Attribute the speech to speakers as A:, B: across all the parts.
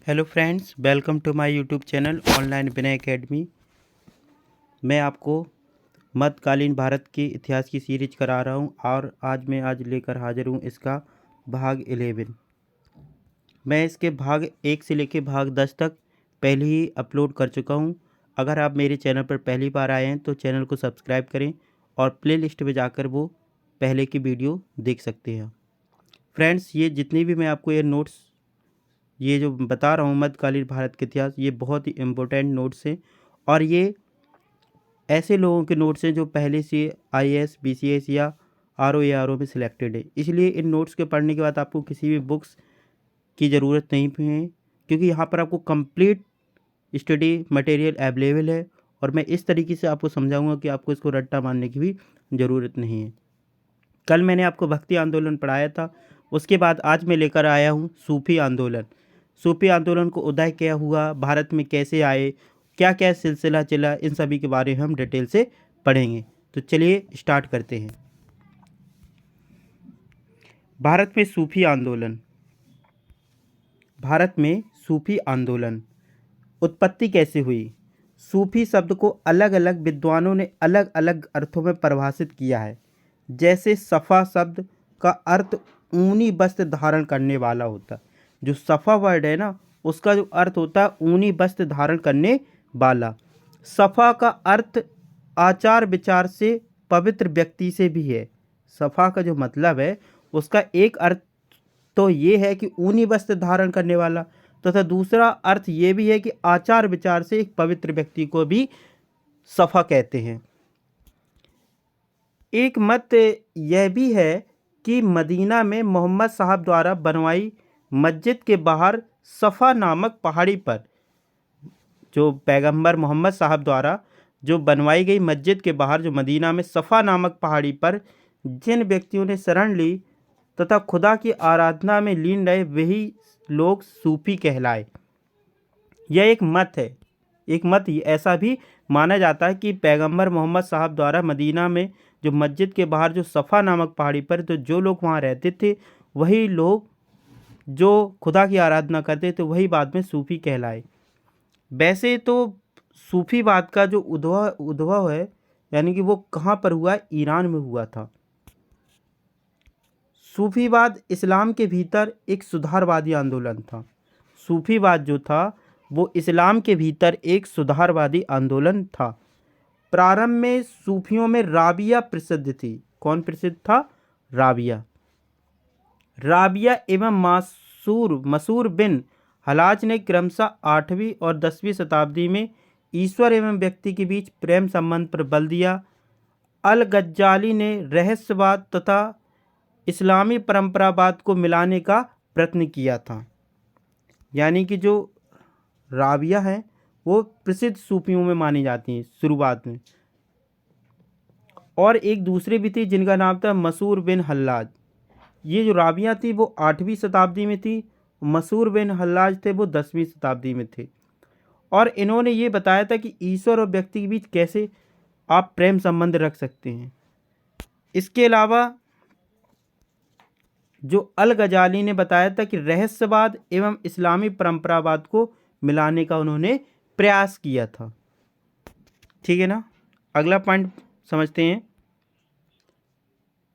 A: Hello friends, welcome to my YouTube channel online Vinay academy. मैं आपको मध्यकालीन भारत के इतिहास की सीरीज करा रहा हूं और आज लेकर हाजिर हूं इसका भाग 11। मैं इसके भाग 1 से लेकर भाग 10 तक पहले ही अपलोड कर चुका हूं। अगर आप मेरे चैनल पर पहली बार आए हैं तो चैनल को सब्सक्राइब करें और प्ले लिस्ट में जाकर वो पहले की वीडियो देख सकते हैं। फ्रेंड्स, ये जितनी भी मैं आपको ये नोट्स ये जो बता रहा हूँ मध्यकालीन भारत के इतिहास, ये बहुत ही इम्पोर्टेंट नोट्स हैं और ये ऐसे लोगों के नोट्स हैं जो पहले से आईएएस, बीसीएस या आरओ में सिलेक्टेड है। इसलिए इन नोट्स के पढ़ने के बाद आपको किसी भी बुक्स की ज़रूरत नहीं है, क्योंकि यहाँ पर आपको कंप्लीट स्टडी मटेरियल अवेलेबल है और मैं इस तरीके से आपको समझाऊंगा कि आपको इसको रट्टा मारने की भी ज़रूरत नहीं है। कल मैंने आपको भक्ति आंदोलन पढ़ाया था, उसके बाद आज मैं लेकर आया हूँ सूफी आंदोलन। सूफी आंदोलन को उदय क्या हुआ, भारत में कैसे आए, क्या क्या सिलसिला चला, इन सभी के बारे में हम डिटेल से पढ़ेंगे। तो चलिए स्टार्ट करते हैं। भारत में सूफी आंदोलन। भारत में सूफी आंदोलन उत्पत्ति कैसे हुई? सूफी शब्द को अलग अलग विद्वानों ने अलग अलग अर्थों में परिभाषित किया है। जैसे सफ़ा शब्द का अर्थ ऊनी वस्त्र धारण करने वाला होता है। जो सफ़ा वर्ड है ना, उसका जो अर्थ होता है ऊनी वस्त्र धारण करने वाला। सफ़ा का अर्थ आचार विचार से पवित्र व्यक्ति से भी है। सफ़ा का जो मतलब है उसका एक अर्थ तो ये है कि ऊनी वस्त्र धारण करने वाला, तथा दूसरा अर्थ ये भी है कि आचार विचार से एक पवित्र व्यक्ति को भी सफ़ा कहते हैं। एक मत यह भी है कि मदीना में मोहम्मद साहब द्वारा बनवाई मस्जिद के बाहर सफ़ा नामक पहाड़ी पर, जो पैगंबर मोहम्मद साहब द्वारा जो बनवाई गई मस्जिद के बाहर जो मदीना में सफ़ा नामक पहाड़ी पर जिन व्यक्तियों ने शरण ली तथा खुदा की आराधना में लीन रहे, वही लोग सूफी कहलाए। यह एक मत है। एक मत ऐसा भी माना जाता है कि पैगंबर मोहम्मद साहब द्वारा मदीना में जो मस्जिद के बाहर जो सफ़ा नामक पहाड़ी पर तो जो लोग वहाँ रहते थे, वही लोग जो खुदा की आराधना करते थे वही बाद में सूफी कहलाए। वैसे तो सूफीवाद का जो उद्भव है, यानी कि वो कहाँ पर हुआ? ईरान में हुआ था। सूफीवाद इस्लाम के भीतर एक सुधारवादी आंदोलन था। सूफीवाद जो था वो इस्लाम के भीतर एक सुधारवादी आंदोलन था। प्रारंभ में सूफियों में राबिया प्रसिद्ध थी। कौन प्रसिद्ध था? राबिया। राबिया एवं मसूर बिन हलाज ने क्रमशः 8वीं और 10वीं शताब्दी में ईश्वर एवं व्यक्ति के बीच प्रेम संबंध पर बल दिया। अल गज्जाली ने रहस्यवाद तथा इस्लामी परंपरावाद को मिलाने का प्रयत्न किया था। यानी कि जो राबिया है वो प्रसिद्ध सूफियों में मानी जाती हैं शुरुआत में। और एक दूसरे भी थी जिनका नाम था मसूर बिन हल्लाज। ये जो राबिया थी वो 8वीं शताब्दी में थी, मसूर बिन हल्लाज थे वो 10वीं शताब्दी में थे। और इन्होंने ये बताया था कि ईश्वर और व्यक्ति के बीच कैसे आप प्रेम संबंध रख सकते हैं। इसके अलावा जो अल गजाली ने बताया था कि रहस्यवाद एवं इस्लामी परंपरावाद को मिलाने का उन्होंने प्रयास किया था। ठीक है ना? अगला पॉइंट समझते हैं।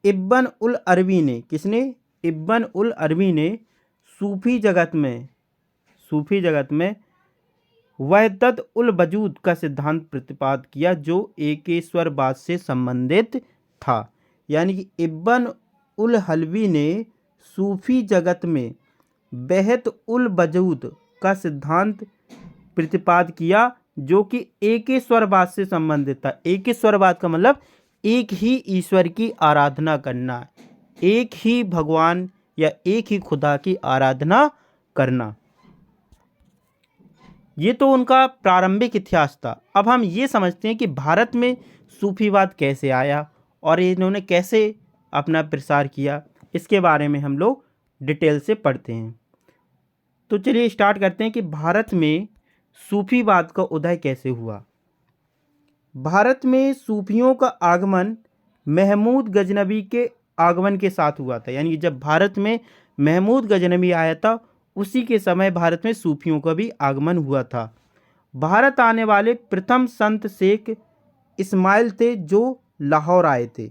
A: इब्न उल अरबी ने, किसने? इब्न उल अरबी ने सूफी जगत में वहदत उल वजूद का सिद्धांत प्रतिपाद किया, जो एकेश्वरवाद से संबंधित था। यानी कि इब्न उल हलवी ने सूफी जगत में वहदत उल वजूद का सिद्धांत प्रतिपाद किया, जो कि एकेश्वरवाद से संबंधित था। एकेश्वरवाद का मतलब एक ही ईश्वर की आराधना करना, एक ही भगवान या एक ही खुदा की आराधना करना। ये तो उनका प्रारंभिक इतिहास था। अब हम ये समझते हैं कि भारत में सूफीवाद कैसे आया और इन्होंने कैसे अपना प्रसार किया, इसके बारे में हम लोग डिटेल से पढ़ते हैं। तो चलिए स्टार्ट करते हैं कि भारत में सूफीवाद का उदय कैसे हुआ। भारत में सूफियों का आगमन महमूद गजनबी के आगमन के साथ हुआ था। यानी जब भारत में महमूद गजनबी आया था, उसी के समय भारत में सूफियों का भी आगमन हुआ था। भारत आने वाले प्रथम संत शेख इस्माइल थे जो लाहौर आए थे।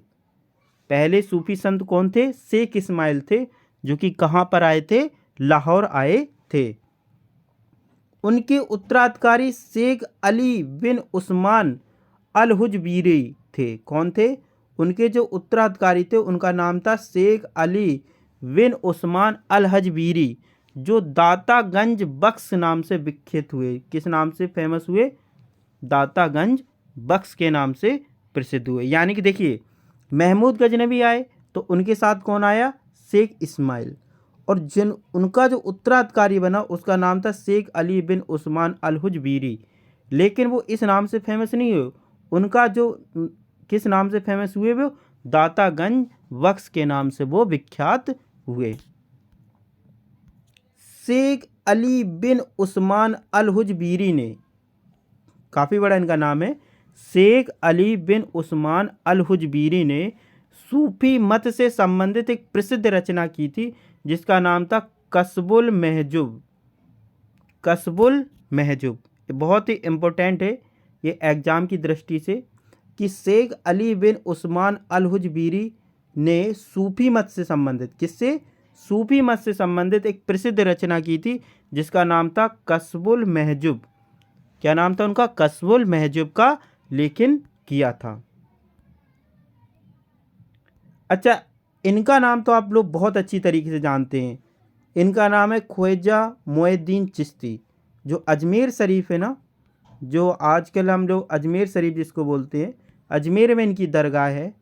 A: पहले सूफी संत कौन थे? शेख इस्माइल थे, जो कि कहाँ पर आए थे? लाहौर आए थे। उनके उत्तराधिकारी शेख अली बिन उस्मान अल हुजबीरी थे। कौन थे? उनके जो उत्तराधिकारी थे उनका नाम था शेख अली बिन उस्मान अल हजबीरी, जो दातागंज बख्श नाम से विख्यात हुए। किस नाम से फेमस हुए? दातागंज बख्श के नाम से प्रसिद्ध हुए। यानी कि देखिए, महमूद गजनवी आए तो उनके साथ कौन आया? शेख इस्माइल। और जिन उनका जो उत्तराधिकारी बना उसका नाम था शेख अली बिन उस्मान अल हुजबीरी। लेकिन वो इस नाम से फेमस नहीं हुए। उनका जो किस नाम से फेमस हुए? वो दातागंज बख्श के नाम से वो विख्यात हुए। शेख अली बिन उस्मान अल हुजबीरी ने, काफ़ी बड़ा इनका नाम है, शेख अली बिन उस्मान अल हुजबीरी ने सूफी मत से संबंधित एक प्रसिद्ध रचना की थी जिसका नाम था कस्बुल महजूब। कस्बुल महजूब बहुत ही इम्पोर्टेंट है ये एग्जाम की दृष्टि से, कि शेख अली बिन उस्मान अल हुजबीरी ने सूफी मत से संबंधित, किससे? सूफी मत से संबंधित एक प्रसिद्ध रचना की थी जिसका नाम था कस्बुल महजूब। क्या नाम था उनका? कस्बुल महजूब का लेखन किया था। अच्छा, इनका नाम तो आप लोग बहुत अच्छी तरीके से जानते हैं। इनका नाम है ख्वाजा मोइनुद्दीन चिश्ती, जो अजमेर शरीफ है ना, जो आजकल हम लोग अजमेर शरीफ जिसको बोलते हैं, अजमेर में इनकी दरगाह है,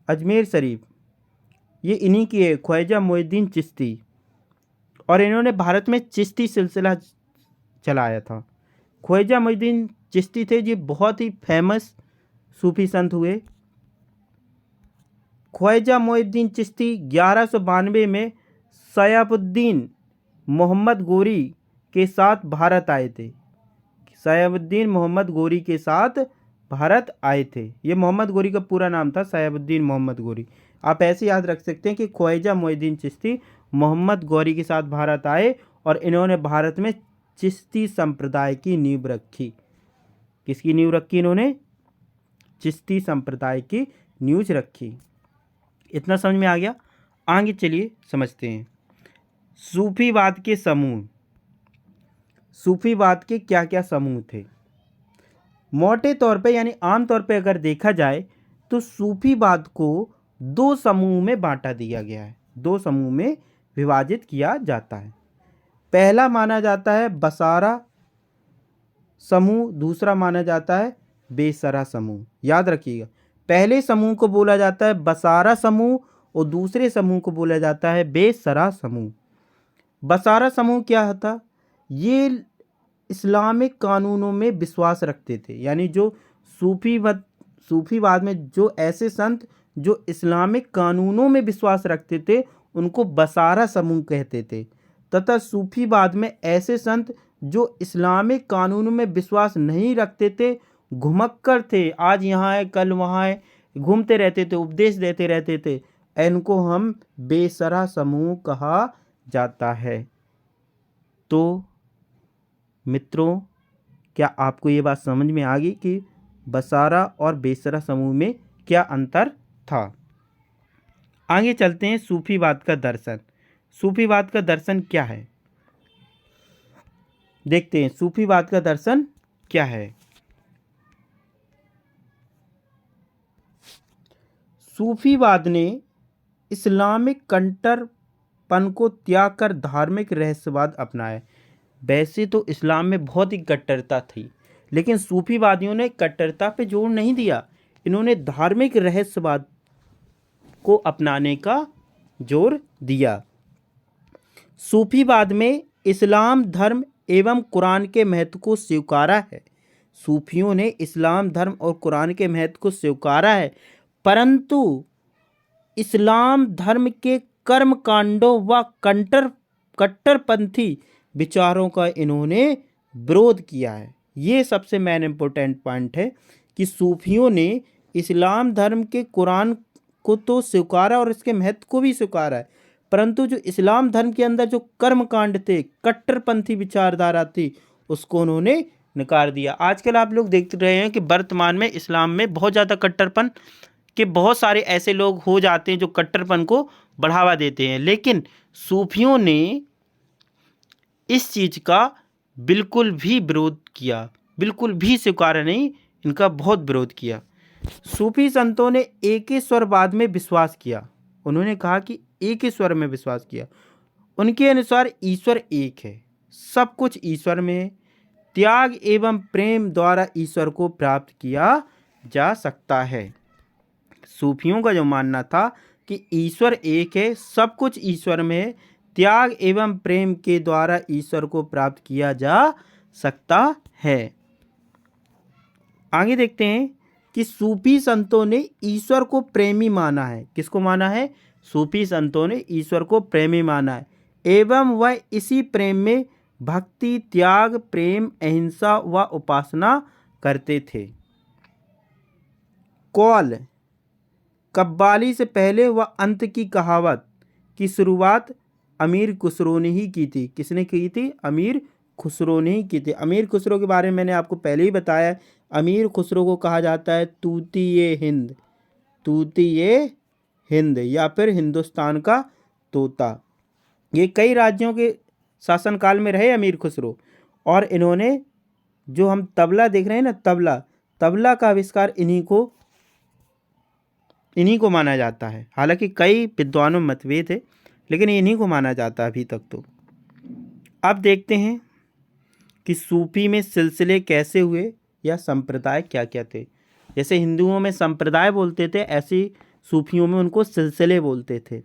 A: अजमेर शरीफ, ये इन्हीं की है, ख्वाजा मोइनुद्दीन चिश्ती। और इन्होंने भारत में चिश्ती सिलसिला चलाया था। ख्वाजा मोइनुद्दीन चिश्ती थे, ये बहुत ही फेमस सूफी संत हुए। ख्वाजा मोइनुद्दीन चिश्ती 1192 में सयाबुद्दीन मोहम्मद गोरी के साथ भारत आए थे। सयाबुद्दीन मोहम्मद गोरी के साथ भारत आए थे। ये मोहम्मद गोरी का पूरा नाम था सयाबुद्दीन मोहम्मद गोरी। आप ऐसे याद रख सकते हैं कि ख्वाजा मोइनुद्दीन चिश्ती मोहम्मद गौरी के साथ भारत आए और इन्होंने भारत में चिश्ती संप्रदाय की नींव रखी। किसकी नींव रखी इन्होंने? चिश्ती संप्रदाय की नींव रखी। इतना समझ में आ गया? आगे चलिए समझते हैं सूफीवाद के समूह। सूफीवाद के क्या क्या समूह थे? मोटे तौर पे यानी आम तौर पे अगर देखा जाए तो सूफीवाद को दो समूह में बांटा दिया गया है, दो समूह में विभाजित किया जाता है। पहला माना जाता है बसारा समूह, दूसरा माना जाता है बेसरा समूह। याद रखिएगा, पहले समूह को बोला जाता है बसारा समूह और दूसरे समूह को बोला जाता है बेसरा समूह। बसारा समूह क्या था? ये इस्लामिक कानूनों में विश्वास रखते थे। यानी जो सूफीवाद में जो ऐसे संत जो इस्लामिक कानूनों में विश्वास रखते थे उनको बसारा समूह कहते थे, तथा सूफीवाद में ऐसे संत जो इस्लामिक कानूनों में विश्वास नहीं रखते थे, घुमक्कड़ थे, आज यहाँ है कल वहाँ है, घूमते रहते थे, उपदेश देते रहते थे, इनको हम बेसरा समूह कहा जाता है। तो मित्रों, क्या आपको ये बात समझ में आ गई कि बसारा और बेसरा समूह में क्या अंतर था? आगे चलते हैं सूफीवाद का दर्शन। सूफीवाद का दर्शन क्या है देखते हैं। सूफीवाद का दर्शन क्या है? सूफीवाद ने इस्लामिक कट्टरपन को त्याग कर धार्मिक रहस्यवाद अपनाया। वैसे तो इस्लाम में बहुत ही कट्टरता थी, लेकिन सूफीवादियों ने कट्टरता पे जोर नहीं दिया, इन्होंने धार्मिक रहस्यवाद को अपनाने का जोर दिया। सूफीवाद में इस्लाम धर्म एवं कुरान के महत्व को स्वीकारा है। सूफियों ने इस्लाम धर्म और कुरान के महत्व को स्वीकारा है, परंतु इस्लाम धर्म के कर्म कांडों व कट्टरपंथी विचारों का इन्होंने विरोध किया है। ये सबसे मेन इम्पोर्टेंट पॉइंट है कि सूफियों ने इस्लाम धर्म के कुरान को तो स्वीकारा और इसके महत्व को भी स्वीकारा है, परंतु जो इस्लाम धर्म के अंदर जो कर्मकांड थे, कट्टरपंथी विचारधारा थी, उसको उन्होंने नकार दिया। आजकल आप लोग देख रहे हैं कि वर्तमान में इस्लाम में बहुत ज़्यादा कट्टरपन के बहुत सारे ऐसे लोग हो जाते हैं जो कट्टरपन को बढ़ावा देते हैं, लेकिन सूफियों ने इस चीज़ का बिल्कुल भी विरोध किया, बिल्कुल भी स्वीकार नहीं, इनका बहुत विरोध किया। सूफी संतों ने एकेश्वरवाद में विश्वास किया। उन्होंने कहा कि एकेश्वर में विश्वास किया। उनके अनुसार ईश्वर एक है, सब कुछ ईश्वर में है। त्याग एवं प्रेम द्वारा ईश्वर को प्राप्त किया जा सकता है। सूफियों का जो मानना था कि ईश्वर एक है, सब कुछ ईश्वर में है, त्याग एवं प्रेम के द्वारा ईश्वर को प्राप्त किया जा सकता है। आगे देखते हैं कि सूफी संतों ने ईश्वर को प्रेमी माना है। किसको माना है? सूफी संतों ने ईश्वर को प्रेमी माना है, एवं वह इसी प्रेम में भक्ति, त्याग, प्रेम, अहिंसा व उपासना करते थे। कौल कव्वाली से पहले व अंत की कहावत की शुरुआत अमीर खुसरो ने ही की थी। किसने की थी? अमीर खुसरो ने ही की थी। अमीर खुसरो के बारे में मैंने आपको पहले ही बताया। अमीर खुसरो को कहा जाता है तूती-ए हिंद, तूती-ए हिंद या फिर हिंदुस्तान का तोता। ये कई राज्यों के शासनकाल में रहे अमीर खुसरो, और इन्होंने जो हम तबला देख रहे हैं ना, तबला का आविष्कार इन्हीं को माना जाता है। हालांकि कई विद्वानों में मतभेद है, लेकिन इन्हीं को माना जाता है अभी तक तो। अब देखते हैं कि सूफी में सिलसिले कैसे हुए या संप्रदाय क्या क्या थे। जैसे हिंदुओं में संप्रदाय बोलते थे, ऐसे सूफियों में उनको सिलसिले बोलते थे।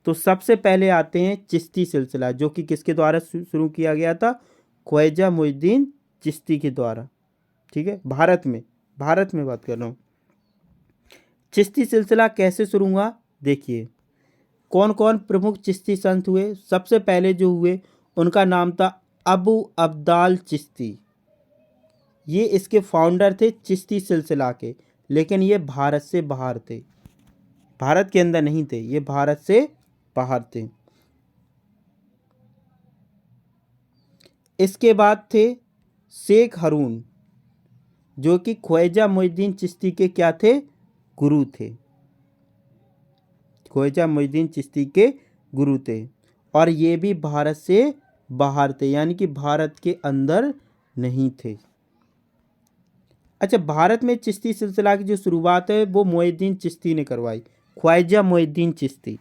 A: तो सबसे पहले आते हैं चिश्ती सिलसिला, जो कि किसके द्वारा शुरू किया गया था? ख्वाजा मुइनुद्दीन चिश्ती के द्वारा। ठीक है, भारत में बात कर रहा हूँ। चिश्ती सिलसिला कैसे शुरू हुआ? देखिए कौन कौन प्रमुख चिश्ती संत हुए। सबसे पहले जो हुए उनका नाम था अबू अब्दाल चिश्ती। ये इसके फाउंडर थे चिश्ती सिलसिला के, लेकिन ये भारत से बाहर थे, भारत के अंदर नहीं थे, ये भारत से बाहर थे। इसके बाद थे शेख हारून, जो कि ख्वाजा मुइनुद्दीन चिश्ती के क्या थे? गुरु थे। ख्वाजा मुइनुद्दीन चिश्ती के गुरु थे, और ये भी भारत से बाहर थे, यानी कि भारत के अंदर नहीं थे। अच्छा, भारत में चिश्ती सिलसिला की जो शुरुआत है वो मुइनुद्दीन चिश्ती ने करवाई। ख्वाजा मुइनुद्दीन चिश्ती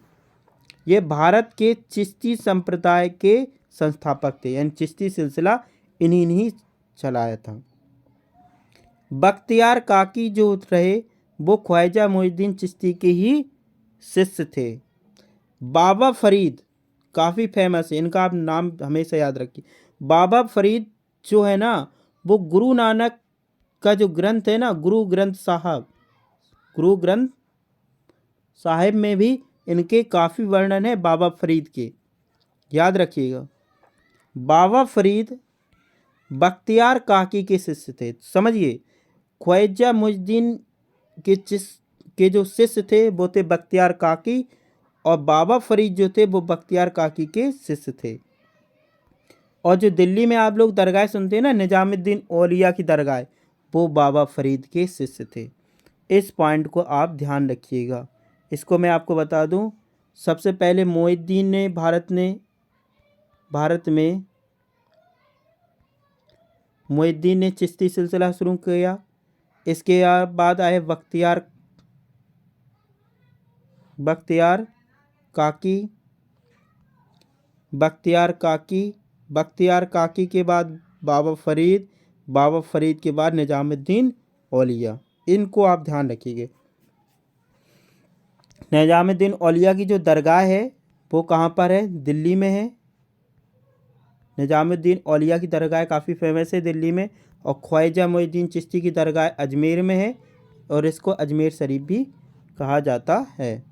A: ये भारत के चिश्ती संप्रदाय के संस्थापक थे, यानी चिश्ती सिलसिला इन्हीं ने ही चलाया था। बख्तियार काकी जो रहे वो ख्वाजा मुइनुद्दीन चिश्ती के ही शिष्य थे। बाबा फरीद काफ़ी फेमस है, इनका आप नाम हमेशा याद रखिए। बाबा फरीद जो है ना, वो गुरु नानक का जो ग्रंथ है ना, गुरु ग्रंथ साहिब में भी इनके काफ़ी वर्णन है बाबा फरीद के, याद रखिएगा। बाबा फरीद बख्तियार काकी के शिष्य थे। समझिए, ख्वाजा मुइनुद्दीन के जो शिष्य थे वो थे बख्तियार काकी, और बाबा फरीद जो थे वो बख्तियार काकी के शिष्य थे। और जो दिल्ली में आप लोग दरगाह सुनते हैं ना, निजामुद्दीन औलिया की दरगाह, वो बाबा फरीद के शिष्य थे। इस पॉइंट को आप ध्यान रखिएगा। इसको मैं आपको बता दूं, सबसे पहले मुइनुद्दीन ने भारत में मुइनुद्दीन ने चिश्ती सिलसिला शुरू किया। इसके बाद आए बख्तियार काकी के बाद बाबा फरीद के बाद निजामुद्दीन औलिया। इनको आप ध्यान रखिएगा। निजामुद्दीन औलिया की जो दरगाह है वो कहाँ पर है? दिल्ली में है। निजामुद्दीन औलिया की दरगाह काफ़ी फेमस है दिल्ली में, और ख्वाजा मुइनुद्दीन चिश्ती की दरगाह अजमेर में है, और इसको अजमेर शरीफ भी कहा जाता है।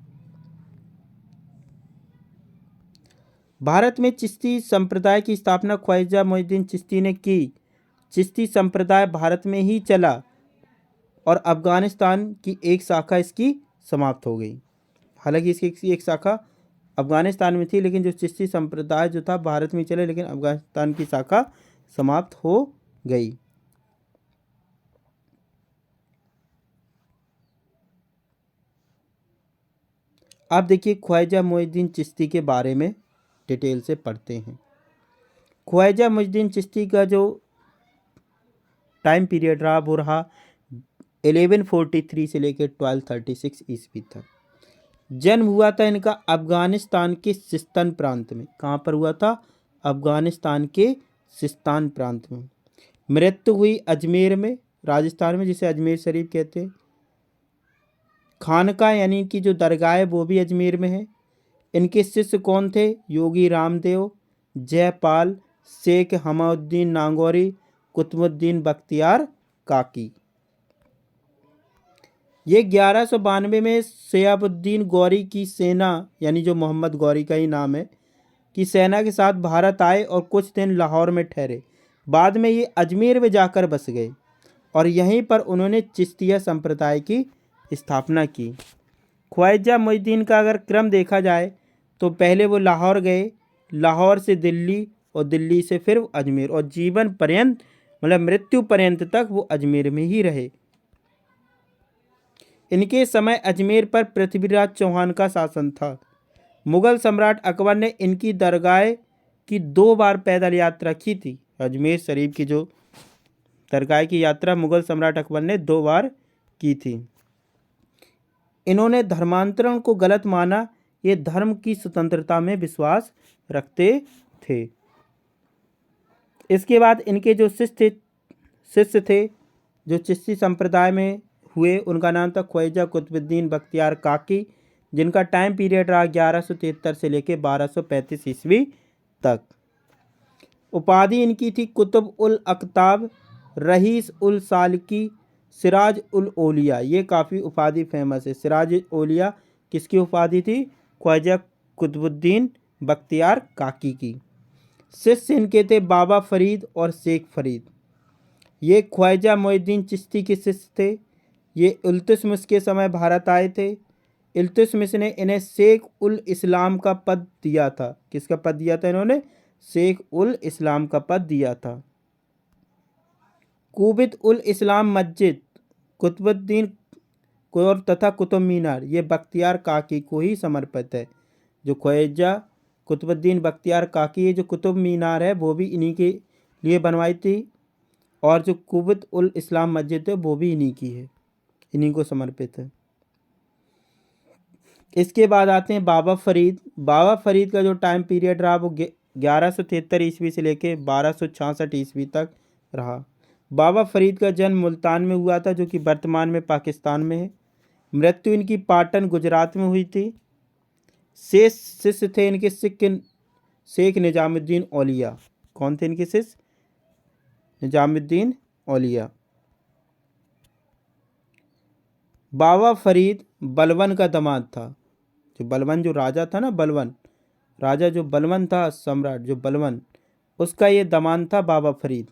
A: भारत में चिश्ती संप्रदाय की स्थापना ख्वाजा मुइनुद्दीन चिश्ती ने की। चिश्ती संप्रदाय भारत में ही चला, और अफ़गानिस्तान की एक शाखा इसकी समाप्त हो गई। हालांकि इसकी एक शाखा अफ़गानिस्तान में थी, लेकिन जो चिश्ती संप्रदाय जो था भारत में चले, लेकिन अफ़गानिस्तान की शाखा समाप्त हो गई। अब देखिए ख्वाजा मोइनुद्दीन चिश्ती के बारे में डिटेल से पढ़ते हैं। ख्वाजा मोइनुद्दीन चिश्ती का जो टाइम पीरियड रहा वो रहा 1143 से लेकर 1236 ईस्वी तक। जन्म हुआ था इनका अफ़गानिस्तान के सिस्तान प्रांत में। कहाँ पर हुआ था? अफ़गानिस्तान के सिस्तान प्रांत में। मृत्यु हुई अजमेर में, राजस्थान में, जिसे अजमेर शरीफ कहते हैं। खानका यानी कि जो दरगाह है वो भी अजमेर में है। इनके शिष्य कौन थे? योगी रामदेव, जयपाल, शेख हमाउद्दीन नागौरी, कुतुबुद्दीन बख्तियार काकी। ये 1192 में शहाबुद्दीन गौरी की सेना, यानी जो मोहम्मद गौरी का ही नाम है, की सेना के साथ भारत आए और कुछ दिन लाहौर में ठहरे। बाद में ये अजमेर में जाकर बस गए और यहीं पर उन्होंने चिश्तिया संप्रदाय की स्थापना की। ख्वाजा मोइनुद्दीन का अगर क्रम देखा जाए तो पहले वो लाहौर गए, लाहौर से दिल्ली और दिल्ली से फिर अजमेर, और जीवन पर्यंत मतलब मृत्यु पर्यंत तक वो अजमेर में ही रहे। इनके समय अजमेर पर पृथ्वीराज चौहान का शासन था। मुगल सम्राट अकबर ने इनकी दरगाह की 2 बार पैदल यात्रा की थी। अजमेर शरीफ की जो दरगाह की यात्रा मुगल सम्राट अकबर ने 2 बार की थी। इन्होंने धर्मांतरण को गलत माना। ये धर्म की स्वतंत्रता में विश्वास रखते थे। इसके बाद इनके जो शिष्य थे जो चिश्ती संप्रदाय में हुए, उनका नाम था ख्वाजा कुतुबुद्दीन बख्तियार काकी, जिनका टाइम पीरियड रहा 1173 से लेकर 1235 ईस्वी तक। उपाधि इनकी थी कुतुब उल अक्ताब, रईस उल सालकी, सिराज उल औलिया। ये काफ़ी उपाधि फेमस है। सिराज औलिया किसकी उपाधि थी? ख्वाजा कुतुबुद्दीन बख्तियार काकी की। शिष्य इनके थे बाबा फरीद और शेख फरीद। ये ख्वाजा मोइनुद्दीन चिश्ती के शिष्य थे। ये इल्तुतमिश के समय भारत आए थे। इल्तुतमिश ने इन्हें शेख उल इस्लाम का पद दिया था। किसका पद दिया था इन्होंने? शेख उल इस्लाम का पद दिया था। कुबत उल इस्लाम मस्जिद, कुतुबुद्दीन और तथा कुतुब मीनार, ये बख्तियार काकी को ही समर्पित है। जो ख्वाजा कुतुबुद्दीन बख्तियार काकी है, जो कुतुब मीनार है वो भी इन्हीं के लिए बनवाई थी, और जो कुबत उल इस्लाम मस्जिद है वो भी इन्हीं की है, इन्हीं को समर्पित है। इसके बाद आते हैं बाबा फरीद। बाबा फरीद का जो टाइम पीरियड रहा वो 1173 ईस्वी से लेके 1266 ईस्वी तक रहा। बाबा फरीद का जन्म मुल्तान में हुआ था, जो कि वर्तमान में पाकिस्तान में है। मृत्यु इनकी पाटन गुजरात में हुई थी। शेष शिष्य थे इनके शेख निजामुद्दीन औलिया। कौन थे इनके शिष्य? निजामुद्दीन औलिया। बाबा फरीद बलवन का दामाद था। जो बलवन जो राजा था ना, बलवन राजा जो बलवन था, सम्राट जो बलवन, उसका ये दामाद था बाबा फरीद।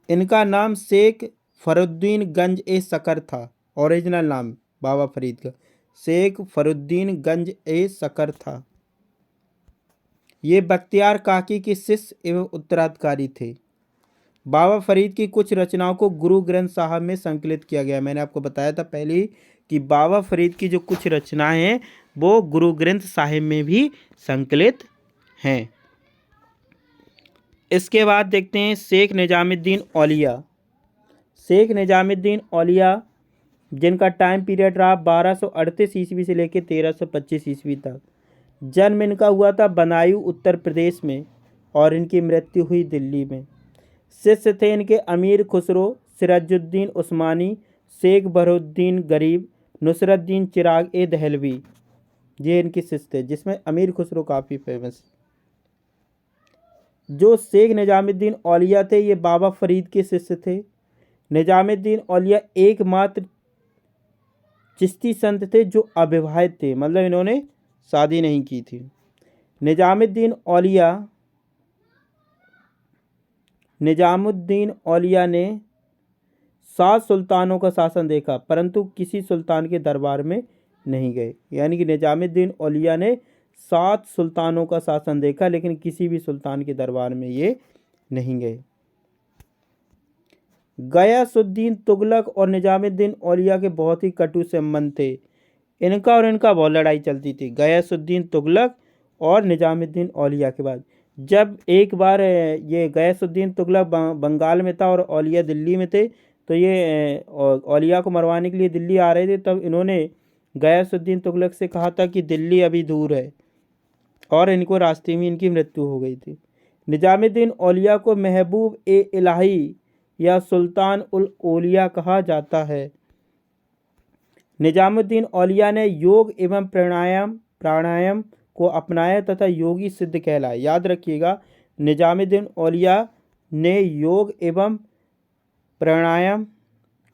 A: इनका नाम शेख फरुद्दीन गंज ए सकर था। ओरिजिनल नाम बाबा फरीद का शेख फरुद्दीन गंज ए सकर था। ये बख्तियार काकी के शिष्य एवं उत्तराधिकारी थे। बाबा फरीद की कुछ रचनाओं को गुरु ग्रंथ साहब में संकलित किया गया। मैंने आपको बताया था पहले ही कि बाबा फरीद की जो कुछ रचनाएं हैं वो गुरु ग्रंथ साहिब में भी संकलित हैं। इसके बाद देखते हैं शेख निजामुद्दीन औलिया। शेख निजामुद्दीन औलिया जिनका टाइम पीरियड रहा 1238 ईस्वी से लेकर 1325 ईस्वी तक। जन्म इनका हुआ था बदायूं उत्तर प्रदेश में और इनकी मृत्यु हुई दिल्ली में। शिष्य थे इनके अमीर खुसरो, सिराजुद्दीन उस्मानी, शेख बहरुद्दीन गरीब, नुसरतदीन चिराग ए दहलवी। ये इनके शिष्य थे, जिसमें अमीर खुसरो काफ़ी फेमस। जो शेख निजामुद्दीन औलिया थे ये बाबा फरीद के शिष्य थे। निजामुद्दीन औलिया एकमात्र चिश्ती संत थे जो अविवाहित थे, मतलब इन्होंने शादी नहीं की थी। निजामुद्दीन औलिया ने 7 सुल्तानों का शासन देखा, परंतु किसी सुल्तान के दरबार में नहीं गए। यानी कि निजामुद्दीन औलिया ने 7 सुल्तानों का शासन देखा, लेकिन किसी भी सुल्तान के दरबार में ये नहीं गए। गयासुद्दीन तुगलक और निजामुद्दीन औलिया के बहुत ही कटु संबंध थे। इनका और इनका बहुत लड़ाई चलती थी, गयासुद्दीन तुगलक और निजामुद्दीन औलिया के बाद। जब एक बार ये गयासुद्दीन तुगलक बंगाल में था और औलिया दिल्ली में थे, तो ये औलिया को मरवाने के लिए दिल्ली आ रहे थे, तब इन्होंने गयासुद्दीन तुगलक से कहा था कि दिल्ली अभी दूर है, और इनको रास्ते में इनकी मृत्यु हो गई थी। निजामुद्दीन औलिया को महबूब ए इलाही या सुल्तान उल औलिया कहा जाता है। निजामुद्दीन औलिया ने योग एवं प्राणायाम को अपनाया तथा योगी सिद्ध कहलाए। याद रखिएगा, निजामुद्दीन औलिया ने योग एवं प्राणायाम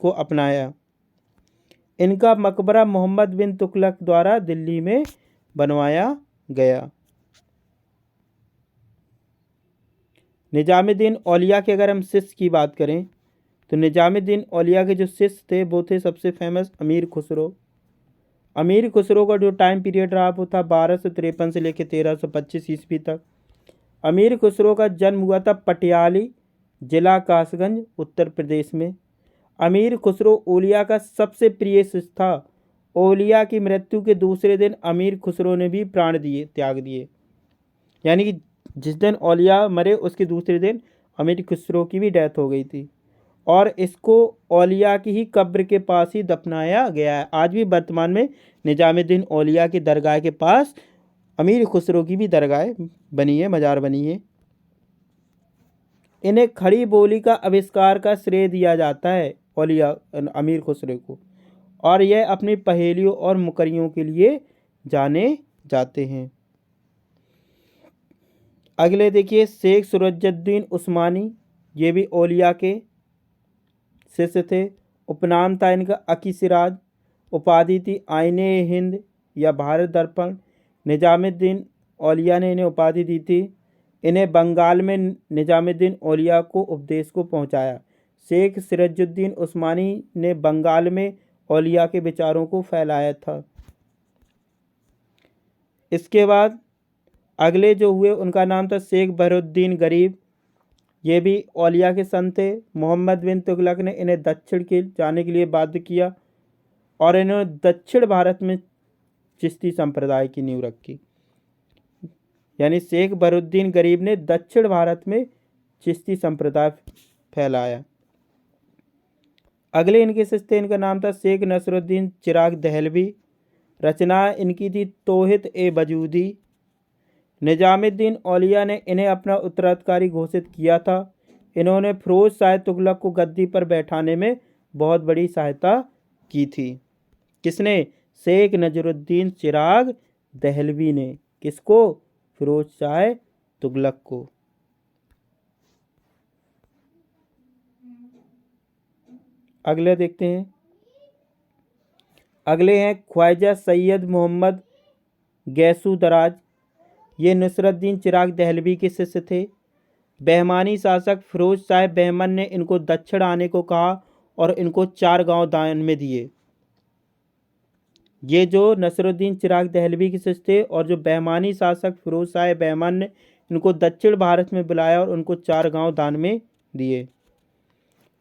A: को अपनाया। इनका मकबरा मोहम्मद बिन तुगलक द्वारा दिल्ली में बनवाया गया। निजामुद्दीन औलिया के अगर हम शिष्य की बात करें, तो निजामुद्दीन औलिया के जो शिष्य थे वो थे सबसे फेमस अमीर खुसरो। अमीर खुसरो का जो टाइम पीरियड रहा वो था 1253 से लेकर 1325 ईस्वी तक। अमीर खुसरो का जन्म हुआ था पटियाली, जिला कासगंज, उत्तर प्रदेश में। अमीर खुसरो औलिया का सबसे प्रिय शिष्य था। औलिया की मृत्यु के दूसरे दिन अमीर खुसरो ने भी प्राण त्याग दिए। यानी कि जिस दिन औलिया मरे उसके दूसरे दिन अमीर खुसरो की भी डेथ हो गई थी, और इसको औलिया की ही कब्र के पास ही दफनाया गया है। आज भी वर्तमान में निजामुद्दीन औलिया की दरगाह के पास अमीर खुसरो की भी दरगाह बनी है, मज़ार बनी है। इन्हें खड़ी बोली का आविष्कार का श्रेय दिया जाता है औलिया अमीर खुसरो को, और यह अपनी पहेलियों और मुकरियों के लिए जाने जाते हैं। अगले देखिए, शेख सुरजुद्दीन उस्मानी, ये भी औलिया के शिष्य थे। उपनाम था इनका अकी सिराज, उपाधि थी आईने हिंद या भारत दर्पण। निजामुद्दीन औलिया ने इन्हें उपाधि दी थी। इन्हें बंगाल में निजामुद्दीन औलिया को उपदेश को पहुंचाया। शेख सिराजुद्दीन उस्मानी ने बंगाल में औलिया के विचारों को फैलाया था। इसके बाद अगले जो हुए उनका नाम था शेख बहरुद्दीन गरीब, ये भी औलिया के संत थे। मोहम्मद बिन तुगलक ने इन्हें दक्षिण के जाने के लिए बाध्य किया, और इन्होंने दक्षिण भारत में चिश्ती संप्रदाय की नींव रखी। यानी शेख बहरुद्दीन गरीब ने दक्षिण भारत में चिश्ती संप्रदाय फैलाया। अगले इनके शिष्य थे, इनका नाम था शेख नसरुद्दीन चिराग दहलवी। रचना इनकी थी तौहीद ए वजूदी। निजामुद्दीन औलिया ने इन्हें अपना उत्तराधिकारी घोषित किया था। इन्होंने फिरोज शाह तुगलक को गद्दी पर बैठाने में बहुत बड़ी सहायता की थी। किसने? शेख नजरुद्दीन चिराग दहलवी ने। किसको? फिरोज शाह तुगलक को। अगले देखते हैं। अगले हैं ख्वाजा सैयद मोहम्मद गैसू दराज। ये नुसरुद्दीन चिराग दहलवी के शिष्य थे। बहमानी शासक फिरोज शाह बहमन ने इनको दक्षिण आने को कहा और इनको 4 गांव दान में दिए। ये जो नसरुद्दीन चिराग दहलवी के शिष्य थे और जो बहमानी शासक फिरोज शाह बहमन ने इनको दक्षिण भारत में बुलाया और उनको 4 गांव दान में दिए।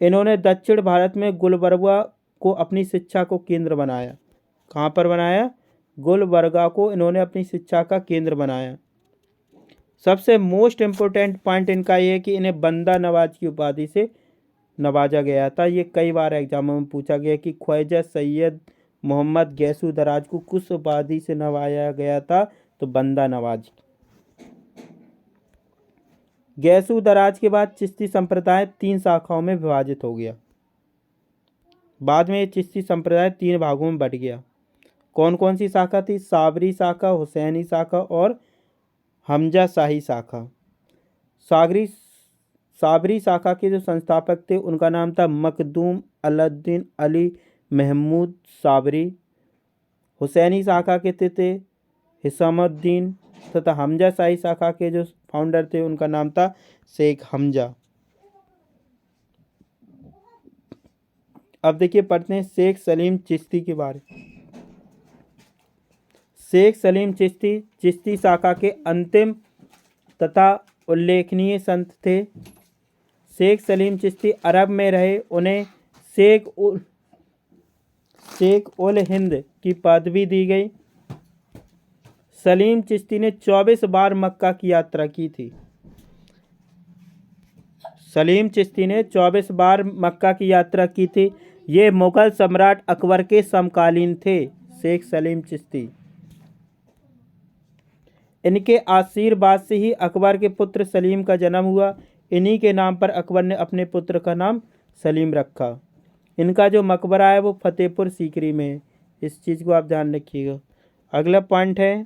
A: इन्होंने दक्षिण भारत में गुलबर्गा को अपनी शिक्षा को केंद्र बनाया। कहाँ पर बनाया? गुलबर्गा को इन्होंने अपनी शिक्षा का केंद्र बनाया। सबसे मोस्ट इम्पोर्टेंट पॉइंट इनका ये है कि इन्हें बंदा नवाज की उपाधि से नवाजा गया था। ये कई बार एग्जामों में पूछा गया कि ख्वाजा सैयद मोहम्मद गैसू दराज को किस उपाधि से नवाजा गया था, तो बंदा नवाज। गैसू दराज के बाद चिश्ती संप्रदाय 3 शाखाओं में विभाजित हो गया। बाद में ये चिश्ती संप्रदाय 3 भागों में बट गया। कौन कौन सी शाखा थी? साबरी शाखा, हुसैनी शाखा और हमजा शाही शाखा। साबरी शाखा के जो संस्थापक थे उनका नाम था मखदूम अलाउद्दीन अली महमूद साबरी। हुसैनी शाखा के थे हिसामुद्दीन, तथा हमजा शाही शाखा के जो फाउंडर थे उनका नाम था शेख हमजा। अब देखिए पढ़ते हैं शेख सलीम चिश्ती के बारे। शेख सलीम चिश्ती चिश्ती शाखा के अंतिम तथा उल्लेखनीय संत थे। शेख सलीम चिश्ती अरब में रहे। उन्हें शेख उल हिंद की पदवी दी गई। सलीम चिश्ती ने 24 बार मक्का की यात्रा की थी। सलीम चिश्ती ने 24 बार मक्का की यात्रा की थी। ये मुगल सम्राट अकबर के समकालीन थे। शेख सलीम चिश्ती, इनके आशीर्वाद से ही अकबर के पुत्र सलीम का जन्म हुआ। इन्हीं के नाम पर अकबर ने अपने पुत्र का नाम सलीम रखा। इनका जो मकबरा है वो फतेहपुर सीकरी में है। इस चीज़ को आप ध्यान रखिएगा। अगला पॉइंट है,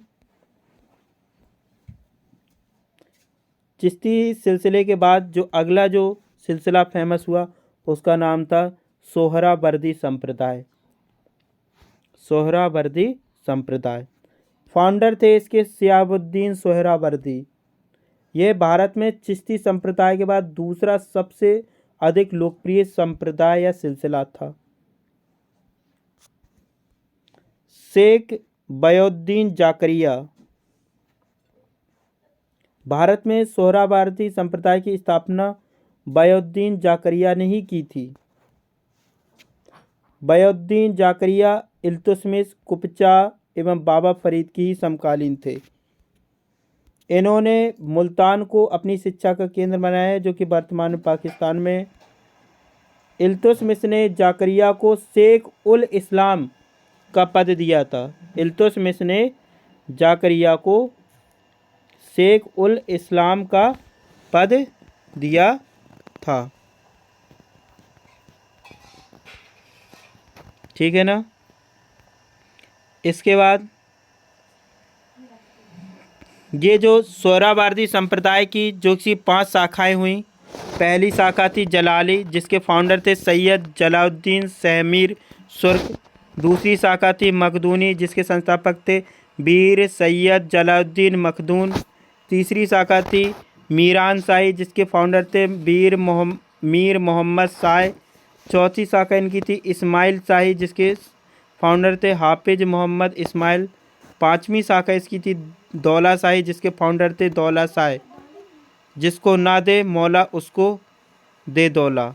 A: चिश्ती सिलसिले के बाद जो अगला जो सिलसिला फेमस हुआ उसका नाम था सोहरावर्दी संप्रदाय। सोहरावर्दी संप्रदाय, फाउंडर थे इसके शिहाबुद्दीन सोहरावर्दी। यह भारत में चिश्ती संप्रदाय के बाद दूसरा सबसे अधिक लोकप्रिय संप्रदाय या सिलसिला था। शेख बयुद्दीन जाकरिया, भारत में सोहरावर्दी संप्रदाय की स्थापना बयुद्दीन जाकरिया ने ही की थी। बयुद्दीन जाकरिया इल्तुतमिश, कुपचा एवं बाबा फरीद की ही समकालीन थे। इन्होंने मुल्तान को अपनी शिक्षा का केंद्र बनाया है, जो कि वर्तमान में पाकिस्तान में। इल्तुतमिश ने जाकरिया को शेख उल इस्लाम का पद दिया था। इल्तुतमिश ने जाकरिया को शेख उल इस्लाम का पद दिया था। ठीक है ना। इसके बाद ये जो सोहरावर्दी संप्रदाय की जो कि 5 शाखाएं हुई। पहली शाखा थी जलाली, जिसके फाउंडर थे सैयद जलालुद्दीन सहमीर सुर्ख। दूसरी शाखा थी मखदूनी, जिसके संस्थापक थे वीर सैयद जलालुद्दीन मखदून। तीसरी शाखा थी मीरान शाही, जिसके फाउंडर थे मीर मोहम्मद शाह। चौथी शाखा इनकी थी इस्माइल शाही, जिसके फाउंडर थे हाफिज मोहम्मद इस्माइल। पांचवी शाखा इसकी थी दौला शाही, जिसके फाउंडर थे दौला शाह। जिसको ना दे मौला उसको दे दौला,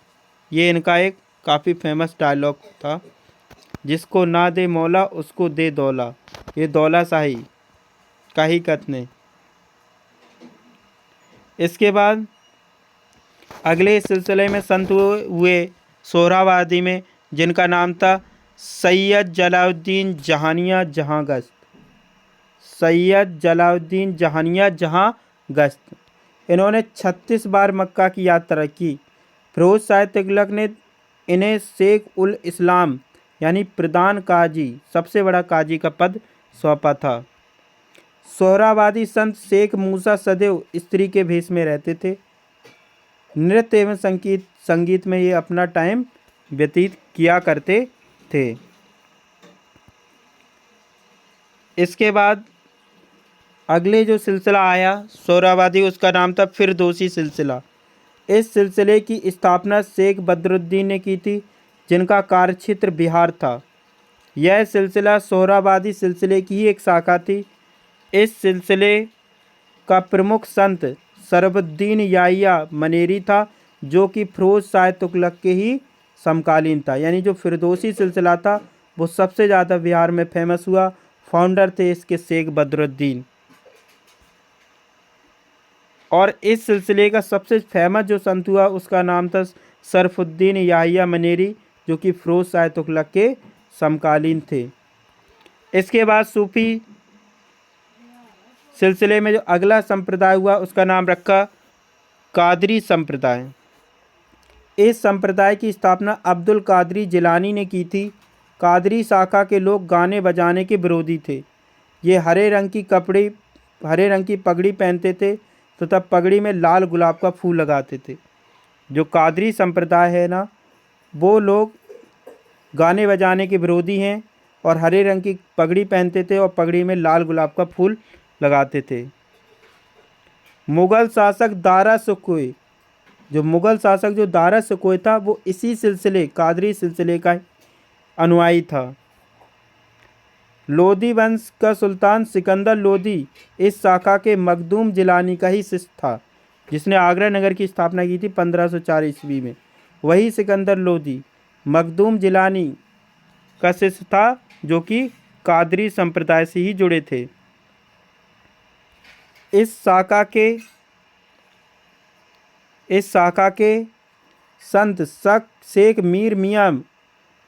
A: ये इनका एक काफ़ी फेमस डायलॉग था। जिसको ना दे मौला उसको दे दौला, ये दौला शाही का ही कथन है। इसके बाद अगले सिलसिले में संत हुए सोहरावर्दी में, जिनका नाम था सैयद जलालुद्दीन जहानिया जहाँ गश्त। सैयद जलालुद्दीन जहानिया जहाँ गश्त, इन्होंने 36 बार मक्का की यात्रा की। फिरोज शाह तुगलक ने इन्हें शेख उल इस्लाम यानी प्रधान काजी, सबसे बड़ा काजी का पद सौंपा था। सोहरावर्दी संत शेख मूसा सदैव स्त्री के भेष में रहते थे। नृत्य एवं संगीत में ये अपना टाइम व्यतीत किया करते थे। इसके बाद अगले जो सिलसिला आया सोहरावर्दी, उसका नाम था फिरदौसी सिलसिला। इस सिलसिले की स्थापना शेख बदरुद्दीन ने की थी, जिनका कार्यक्षेत्र बिहार था। यह सिलसिला सोहरावर्दी सिलसिले की ही एक शाखा थी। इस सिलसिले का प्रमुख संत सरबुद्दीन याहिया मनेरी था, जो कि फिरोज शाह तुगलक के ही समकालीन था। यानी जो फिरदौसी सिलसिला था वो सबसे ज़्यादा बिहार में फेमस हुआ। फाउंडर थे इसके शेख बदरुद्दीन। और इस सिलसिले का सबसे फेमस जो संत हुआ उसका नाम था सरफुद्दीन याहिया मनेरी, जो कि फिरोज शाह तुगलक के समकालीन थे। इसके बाद सूफी सिलसिले में जो अगला संप्रदाय हुआ उसका नाम रखा कादरी संप्रदाय। इस संप्रदाय की स्थापना अब्दुल कादरी जिलानी ने की थी। कादरी शाखा के लोग गाने बजाने के विरोधी थे। ये हरे रंग की पगड़ी पहनते थे तथा पगड़ी में लाल गुलाब का फूल लगाते थे। जो कादरी संप्रदाय है ना, वो लोग गाने बजाने के विरोधी हैं और हरे रंग की पगड़ी पहनते थे और पगड़ी में लाल गुलाब का फूल लगाते थे। मुग़ल शासक दारा शिकोह, जो दारा शिकोह था, वो इसी सिलसिले कादरी सिलसिले का अनुयायी था। लोधी वंश का सुल्तान सिकंदर लोधी इस शाखा के मखदूम जिलानी का ही शिष्य था, जिसने आगरा नगर की स्थापना की थी 1504 ईस्वी में। वही सिकंदर लोधी मखदूम जिलानी का शिष्य था, जो कि कादरी संप्रदाय से ही जुड़े थे। इस शाखा के संत शेख मीर मियाँ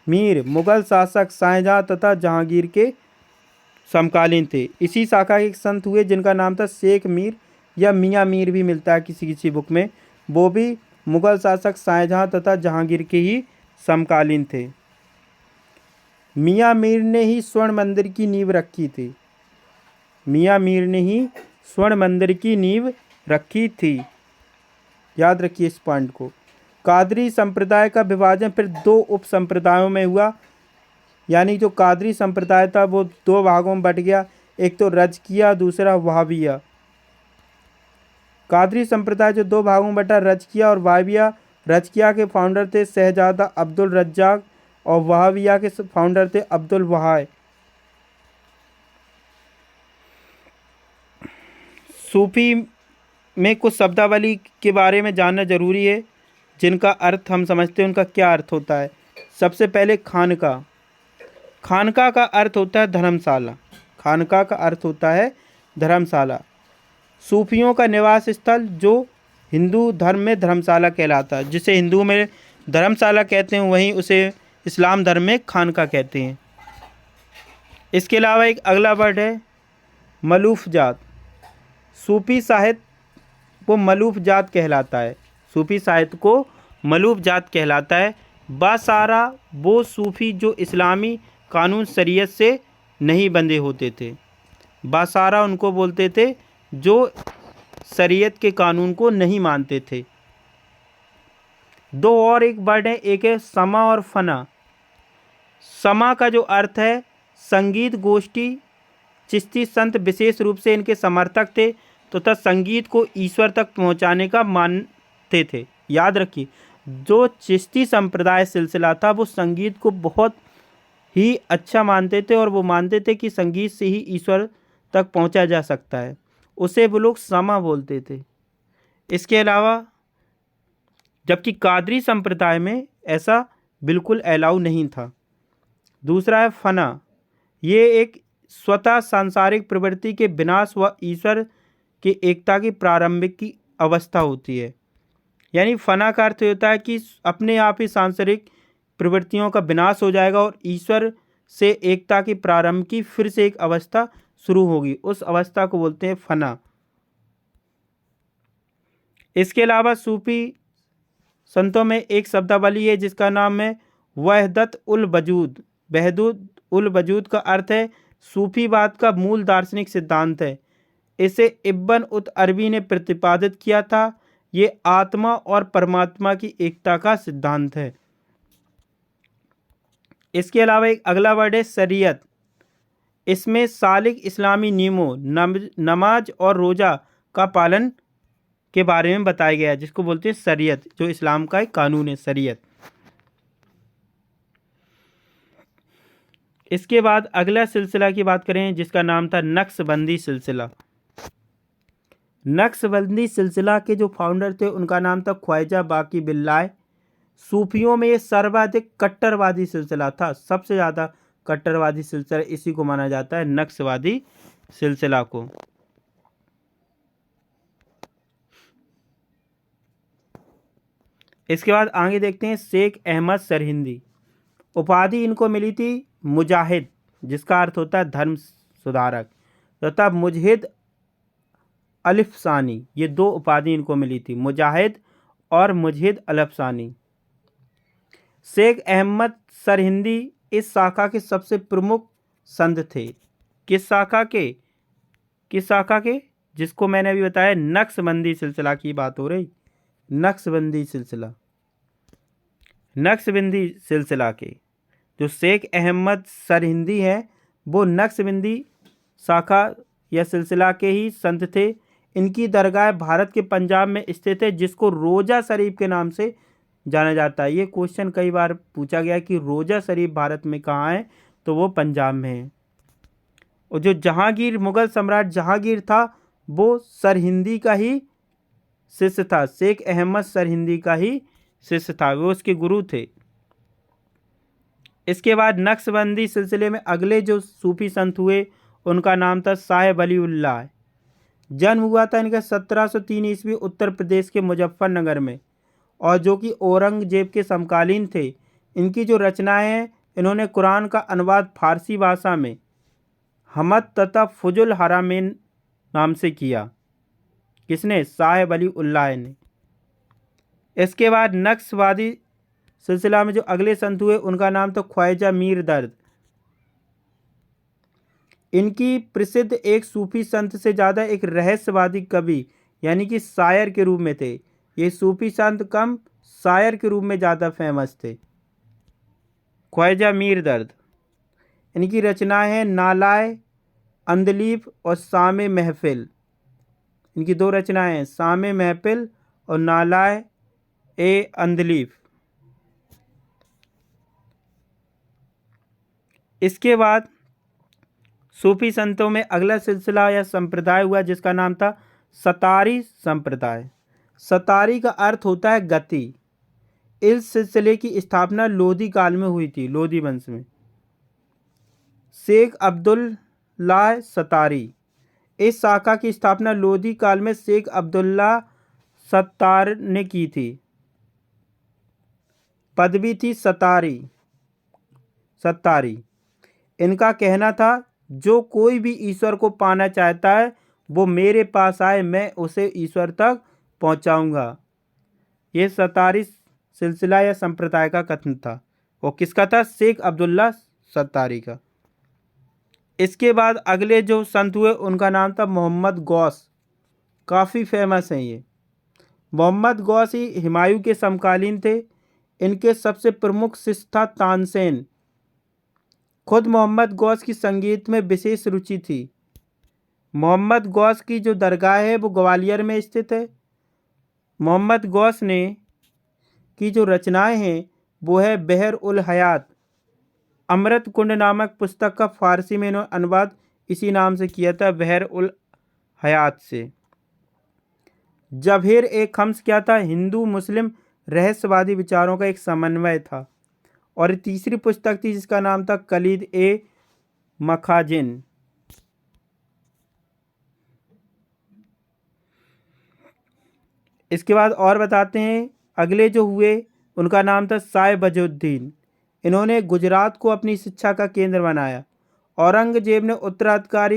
A: मीर मुगल शासक शाहजहां तथा जहांगीर के समकालीन थे। इसी शाखा के एक संत हुए जिनका नाम था शेख मीर या मियाँ मीर भी मिलता है किसी किसी बुक में, वो भी मुगल शासक शाहजहां तथा जहांगीर के ही समकालीन थे। मियाँ मीर ने ही स्वर्ण मंदिर की नींव रखी थी। मियाँ मीर ने ही स्वर्ण मंदिर की नींव रखी थी, याद रखिए इस पॉइंट को। कादरी संप्रदाय का विभाजन फिर दो उप संप्रदायों में हुआ, यानी जो कादरी संप्रदाय था वो दो भागों में बट गया, एक तो रजकिया, दूसरा वहाबिया। कादरी संप्रदाय जो दो भागों में बटा, रजकिया और वहाबिया। रजकिया के फाउंडर थे शहजादा अब्दुल रज्जाक और वहाबिया के फाउंडर थे अब्दुल वहाय। सूफी में कुछ शब्दावली के बारे में जानना जरूरी है, जिनका अर्थ हम समझते हैं उनका क्या अर्थ होता है। सबसे पहले खानका। खानका का अर्थ होता है धर्मशाला। खानका का अर्थ होता है धर्मशाला। सूफियों का निवास स्थल जो हिंदू धर्म में धर्मशाला कहलाता है, जिसे हिंदू में धर्मशाला कहते हैं वहीं उसे इस्लाम धर्म में खानका कहते हैं। इसके अलावा एक अगला वर्ड है मलूफ जात। सूफी साहित्य वो मलूफ जात कहलाता है। सूफी साहित्य को मलूफ जात कहलाता है। बासारा वो सूफी जो इस्लामी कानून शरीयत से नहीं बंधे होते थे। बासारा उनको बोलते थे जो शरीयत के कानून को नहीं मानते थे। दो और एक वर्ड है, एक है समा और फना। समा का जो अर्थ है संगीत गोष्ठी। चिश्ती संत विशेष रूप से इनके समर्थक थे तथा संगीत को ईश्वर तक पहुंचाने का मानते थे। याद रखिए, जो चिश्ती संप्रदाय सिलसिला था वो संगीत को बहुत ही अच्छा मानते थे और वो मानते थे कि संगीत से ही ईश्वर तक पहुंचा जा सकता है। उसे वो लोग समा बोलते थे। इसके अलावा जबकि कादरी संप्रदाय में ऐसा बिल्कुल अलाउ नहीं था। दूसरा है फना। ये एक स्वतः सांसारिक प्रवृत्ति के विनाश व ईश्वर के एकता की प्रारंभिक की अवस्था होती है। यानी फना का अर्थ होता है कि अपने आप ही सांसारिक प्रवृत्तियों का विनाश हो जाएगा और ईश्वर से एकता की प्रारंभ की फिर से एक अवस्था शुरू होगी, उस अवस्था को बोलते हैं फना। इसके अलावा सूफी संतों में एक शब्दावली है जिसका नाम है वहदत उल वजूद। वहदत उल वजूद का अर्थ है सूफीवाद का मूल दार्शनिक सिद्धांत है। इसे इब्न उत अरबी ने प्रतिपादित किया था। ये आत्मा और परमात्मा की एकता का सिद्धांत है। इसके अलावा एक अगला वर्ड है शरीयत। इसमें सालिक इस्लामी नियमों, नमाज और रोज़ा का पालन के बारे में बताया गया है, जिसको बोलते हैं शरीयत, जो इस्लाम का एक कानून है शरीयत। इसके बाद अगला सिलसिला की बात करें जिसका नाम था नक्शबंदी सिलसिला। नक्शबंदी सिलसिला के जो फाउंडर थे उनका नाम था ख्वाजा बाकी बिल्लाह। सूफियों में ये सर्वाधिक कट्टरवादी सिलसिला था। सबसे ज़्यादा कट्टरवादी सिलसिला इसी को माना जाता है, नक्शवादी सिलसिला को। इसके बाद आगे देखते हैं शेख अहमद सरहिंदी। उपाधि इनको मिली थी मुजाहिद, जिसका अर्थ होता है धर्म सुधारक, तथा मुजहिद अलिफसानी। ये दो उपाधि इनको मिली थी, मुजाहिद और मुजहिद अलिफसानी। शेख अहमद सरहिंदी इस शाखा के सबसे प्रमुख संत थे। किस शाखा के जिसको मैंने अभी बताया नक्शबंदी सिलसिला की बात हो रही। नक्शबंदी सिलसिला के जो शेख अहमद सरहिंदी है वो नक्शबंदी शाखा या सिलसिला के ही संत थे। इनकी दरगाह भारत के पंजाब में स्थित है, जिसको रोज़ा शरीफ के नाम से जाना जाता है। ये क्वेश्चन कई बार पूछा गया कि रोज़ा शरीफ भारत में कहाँ है, तो वो पंजाब में है। और जो जहांगीर, मुगल सम्राट जहांगीर था, वो सरहिंदी का ही शिष्य था। शेख अहमद सरहिंदी का ही शिष्य था, वो उसके गुरु थे। इसके बाद नक्शबंदी सिलसिले में अगले जो सूफी संत हुए उनका नाम था साहेब अलीउल्लाह। जन्म हुआ था इनका 1703 ईस्वी उत्तर प्रदेश के मुजफ्फरनगर में, और जो कि औरंगजेब के समकालीन थे। इनकी जो रचनाएं हैं, इन्होंने कुरान का अनुवाद फारसी भाषा में हमद तथा फुजुल हरामैन नाम से किया। किसने? साहेब अलीउल्लाह ने। इसके बाद नक्शवादी सिलसिला में जो अगले संत हुए उनका नाम था ख्वाजा मीर दर्द। इनकी प्रसिद्ध एक सूफी संत से ज़्यादा एक रहस्यवादी कवि यानी कि शायर के रूप में थे। ये सूफी संत कम शायर के रूप में ज़्यादा फेमस थे, ख्वाजा मीर दर्द। इनकी रचनाएं हैं नालाए अंदलीफ और शाम महफिल। इनकी दो रचनाएं हैं, शाम महफिल और नालाए ए अंदलीफ। इसके बाद सूफी संतों में अगला सिलसिला या संप्रदाय हुआ जिसका नाम था सतारी संप्रदाय। सतारी का अर्थ होता है गति। इस सिलसिले की स्थापना लोधी काल में हुई थी, लोधी वंश में। शेख अब्दुल्लाह सतारी, इस शाखा की स्थापना लोधी काल में शेख अब्दुल्लाह सत्तार ने की थी। पदवी थी सतारी। इनका कहना था जो कोई भी ईश्वर को पाना चाहता है वो मेरे पास आए, मैं उसे ईश्वर तक पहुंचाऊंगा। ये सतारी सिलसिला या संप्रदाय का कथन था। वो किसका था? शेख अब्दुल्लाह सत्तारी का। इसके बाद अगले जो संत हुए उनका नाम था मोहम्मद गौस। काफ़ी फेमस हैं ये। मोहम्मद गौस ही हुमायूं के समकालीन थे। इनके सबसे प्रमुख शिष्य था तानसेन। खुद मोहम्मद गौस की संगीत में विशेष रुचि थी। मोहम्मद गौस की जो दरगाह है वो ग्वालियर में स्थित है। मोहम्मद गौस ने की जो रचनाएं हैं वो है बहर उल हयात। अमृत कुंड नामक पुस्तक का फारसी में इन्होंने अनुवाद इसी नाम से किया था, बहर उल हयात से। जबहेर एक खम्स क्या था? हिंदू मुस्लिम रहस्यवादी विचारों का एक समन्वय था। और तीसरी पुस्तक थी जिसका नाम था कलीद ए मखाजिन। इसके बाद और बताते हैं अगले जो हुए उनका नाम था साय बजुद्दीन। इन्होंने गुजरात को अपनी शिक्षा का केंद्र बनाया। औरंगजेब ने उत्तराधिकार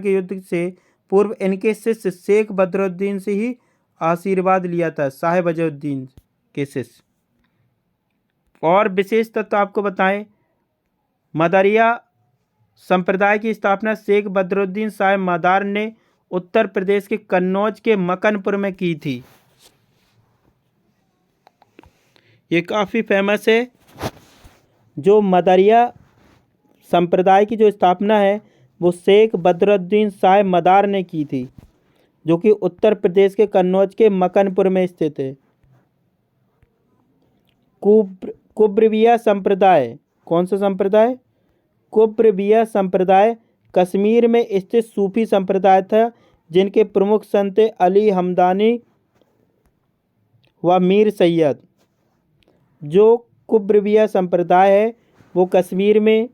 A: के युद्ध से पूर्व इनके शिष्य शेख बदरुद्दीन से ही आशीर्वाद लिया था, साहेब बजुद्दीन के शिष्य। और विशेष तत्व आपको बताएं, मदारिया संप्रदाय की स्थापना शेख बदरुद्दीन साहेब मदार ने उत्तर प्रदेश के कन्नौज के मकनपुर में की थी। ये काफ़ी फेमस है। जो मदारिया संप्रदाय की जो स्थापना है वो शेख बदरुद्दीन साहेब मदार ने की थी, जो कि उत्तर प्रदेश के कन्नौज के मकनपुर में स्थित है। कुब्रविया संप्रदाय, कौन सा संप्रदाय? कुब्रविया संप्रदाय कश्मीर में स्थित सूफी संप्रदाय था, जिनके प्रमुख संत अली हमदानी व मीर सैयद। जो कुब्रविया संप्रदाय है वो कश्मीर में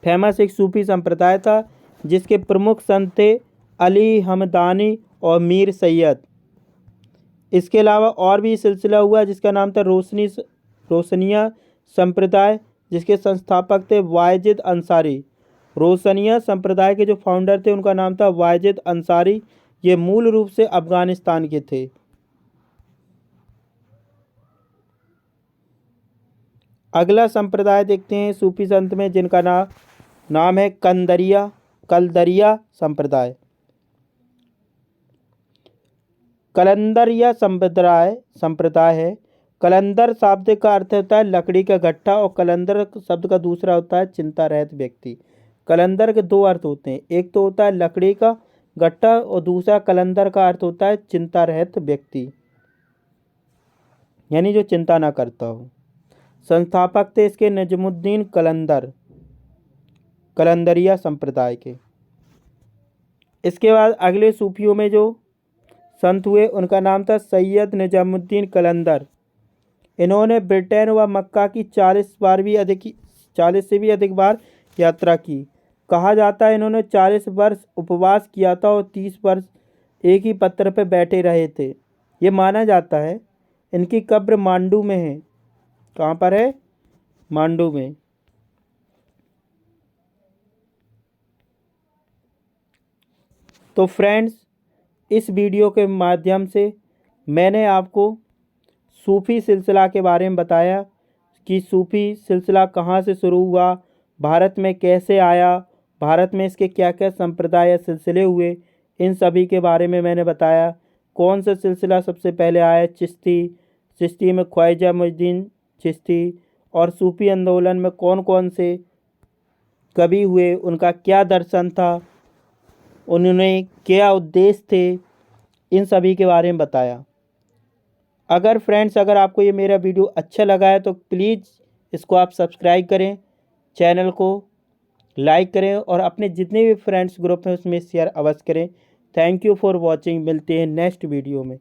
A: फेमस एक सूफी संप्रदाय था, जिसके प्रमुख संत थे अली हमदानी और मीर सैयद। इसके अलावा और भी सिलसिला हुआ जिसका नाम था रोशनिया संप्रदाय, जिसके संस्थापक थे वाजिद अंसारी। रोशनिया संप्रदाय के जो फाउंडर थे उनका नाम था वाजिद अंसारी। ये मूल रूप से अफगानिस्तान के थे। अगला संप्रदाय देखते हैं सूफी संत में, जिनका नाम है कलदरिया संप्रदाय। कलंदरिया संप्रदाय है। कलंदर शब्द का अर्थ होता है लकड़ी का गट्ठा, और कलंदर शब्द का दूसरा होता है चिंता रहित व्यक्ति। कलंदर के दो अर्थ होते हैं, एक तो होता है लकड़ी का गट्ठा और दूसरा कलंदर का अर्थ होता है चिंता रहित व्यक्ति, यानी जो चिंता ना करता हो। संस्थापक थे इसके नजमुद्दीन कलंदर। कलंदरिया संप्रदाय के। इसके बाद अगले सूफियों में जो संत हुए उनका नाम था सैयद निजामुद्दीन कलंदर। इन्होंने ब्रिटेन व मक्का की 40 से भी अधिक बार यात्रा की। कहा जाता है इन्होंने 40 वर्ष उपवास किया था और 30 वर्ष एक ही पत्थर पर बैठे रहे थे। ये माना जाता है इनकी कब्र मांडू में है। कहाँ पर है? मांडू में। तो फ्रेंड्स, इस वीडियो के माध्यम से मैंने आपको सूफ़ी सिलसिला के बारे में बताया कि सूफ़ी सिलसिला कहाँ से शुरू हुआ, भारत में कैसे आया, भारत में इसके क्या क्या संप्रदाय या सिलसिले हुए, इन सभी के बारे में मैंने बताया। कौन सा सिलसिला सबसे पहले आया? चिश्ती में ख्वाजा मुइनुद्दीन चिश्ती। और सूफ़ी आंदोलन में कौन कौन से कवि हुए, उनका क्या दर्शन था, उन्होंने क्या उद्देश्य थे, इन सभी के बारे में बताया। अगर आपको ये मेरा वीडियो अच्छा लगा है तो प्लीज़ इसको आप सब्सक्राइब करें, चैनल को लाइक करें और अपने जितने भी फ्रेंड्स ग्रुप हैं उसमें शेयर अवश्य करें। Thank you for watching. मिलते हैं नेक्स्ट वीडियो में।